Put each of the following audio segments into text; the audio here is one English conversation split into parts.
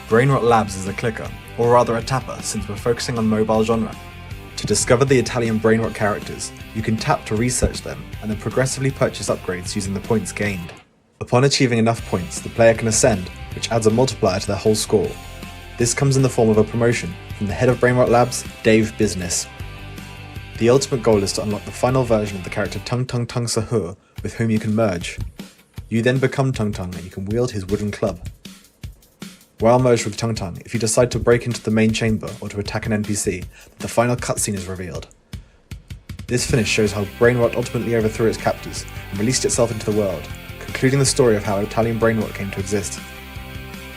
Brainrot Labs is a clicker, or rather a tapper since we're focusing on mobile genre. To discover the Italian Brainrot characters, you can tap to research them and then progressively purchase upgrades using the points gained. Upon achieving enough points, the player can ascend, which adds a multiplier to their whole score. This comes in the form of a promotion from the head of Brainrot Labs, Dave Business. The ultimate goal is to unlock the final version of the character Tung Tung Tung Sahur, with whom you can merge. You then become Tung Tung and you can wield his wooden club. While merged with Tung Tung, if you decide to break into the main chamber or to attack an NPC, the final cutscene is revealed. This finish shows how Brainrot ultimately overthrew its captors and released itself into the world, concluding the story of how Italian Brainrot came to exist.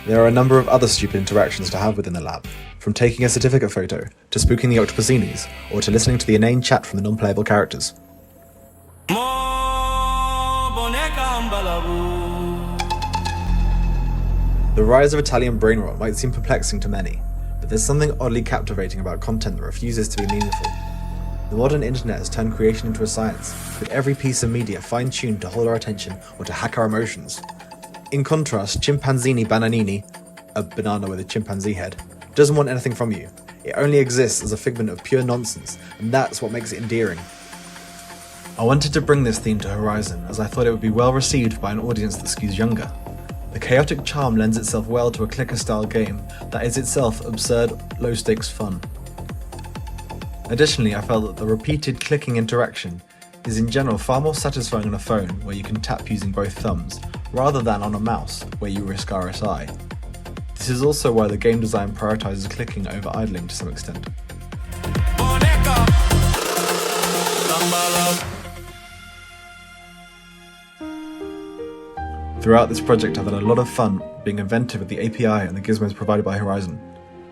There are a number of other stupid interactions to have within the lab, from taking a certificate photo, to spooking the Octopusinis, or to listening to the inane chat from the non-playable characters. The rise of Italian Brainrot might seem perplexing to many, but there's something oddly captivating about content that refuses to be meaningful. The modern internet has turned creation into a science, with every piece of media fine-tuned to hold our attention or to hack our emotions. In contrast, Chimpanzini Bananini, a banana with a chimpanzee head, doesn't want anything from you. It only exists as a figment of pure nonsense, and that's what makes it endearing. I wanted to bring this theme to Horizon as I thought it would be well received by an audience that skews younger. The chaotic charm lends itself well to a clicker-style game that is itself absurd, low-stakes fun. Additionally, I felt that the repeated clicking interaction is in general far more satisfying on a phone where you can tap using both thumbs, rather than on a mouse where you risk RSI. This is also why the game design prioritizes clicking over idling to some extent. Throughout this project I've had a lot of fun being inventive with the API and the gizmos provided by Horizon.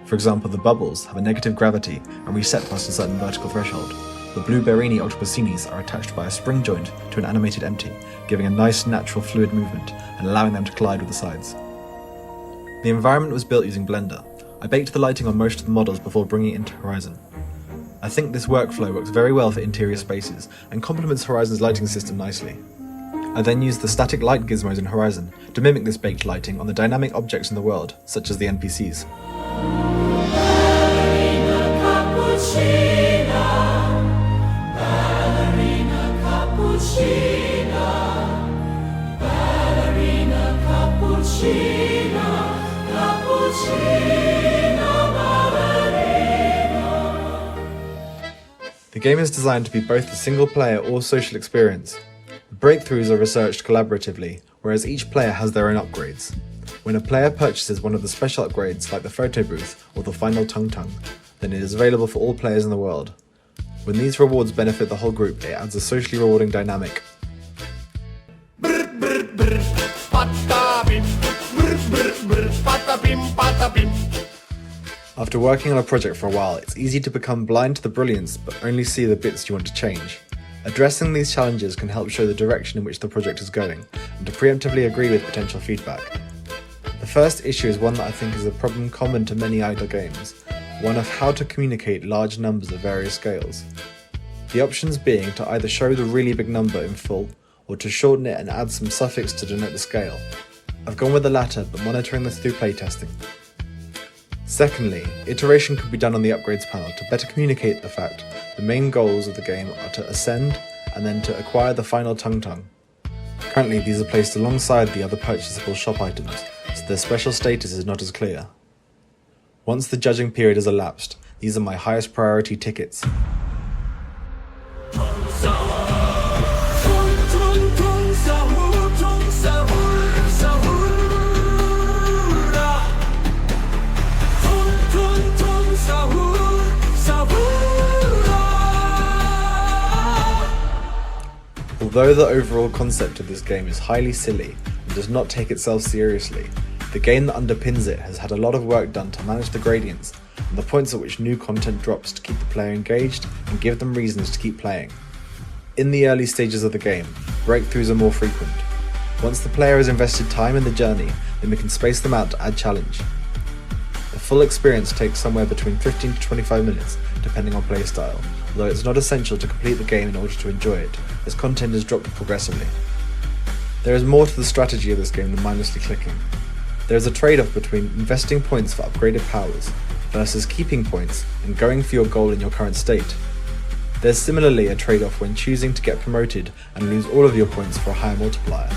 For example, the bubbles have a negative gravity and reset past a certain vertical threshold. The blue Berini Octopusinis are attached by a spring joint to an animated empty, giving a nice natural fluid movement and allowing them to collide with the sides. The environment was built using Blender. I baked the lighting on most of the models before bringing it into Horizon. I think this workflow works very well for interior spaces and complements Horizon's lighting system nicely. I then used the static light gizmos in Horizon to mimic this baked lighting on the dynamic objects in the world, such as the NPCs. The game is designed to be both a single-player or social experience. The breakthroughs are researched collaboratively, whereas each player has their own upgrades. When a player purchases one of the special upgrades like the photo booth or the final Tung Tung, then it is available for all players in the world. When these rewards benefit the whole group, it adds a socially rewarding dynamic. After working on a project for a while, it's easy to become blind to the brilliance but only see the bits you want to change. Addressing these challenges can help show the direction in which the project is going, and to preemptively agree with potential feedback. The first issue is one that I think is a problem common to many idle games, one of how to communicate large numbers of various scales. The options being to either show the really big number in full, or to shorten it and add some suffix to denote the scale. I've gone with the latter, but monitoring this through playtesting. Secondly, iteration could be done on the upgrades panel to better communicate the fact the main goals of the game are to ascend and then to acquire the final Tung Tung. Currently these are placed alongside the other purchasable shop items, so their special status is not as clear. Once the judging period has elapsed, these are my highest priority tickets. Although the overall concept of this game is highly silly and does not take itself seriously, the game that underpins it has had a lot of work done to manage the gradients and the points at which new content drops to keep the player engaged and give them reasons to keep playing. In the early stages of the game, breakthroughs are more frequent. Once the player has invested time in the journey, then we can space them out to add challenge. The full experience takes somewhere between 15 to 25 minutes, depending on playstyle, although it's not essential to complete the game in order to enjoy it, as content is dropped progressively. There is more to the strategy of this game than mindlessly clicking. There is a trade-off between investing points for upgraded powers versus keeping points and going for your goal in your current state. There's similarly a trade-off when choosing to get promoted and lose all of your points for a higher multiplier.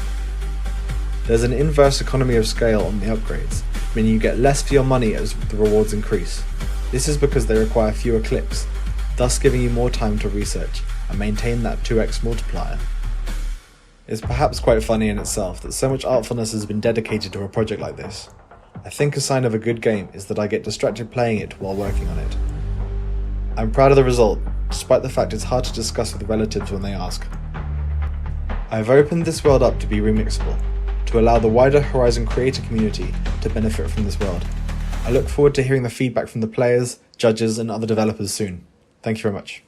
There's an inverse economy of scale on the upgrades, meaning you get less for your money as the rewards increase. This is because they require fewer clicks, thus giving you more time to research and maintain that 2x multiplier. It's perhaps quite funny in itself that so much artfulness has been dedicated to a project like this. I think a sign of a good game is that I get distracted playing it while working on it. I'm proud of the result, despite the fact it's hard to discuss with relatives when they ask. I've opened this world up to be remixable, to allow the wider Horizon creator community to benefit from this world. I look forward to hearing the feedback from the players, judges, and other developers soon. Thank you very much.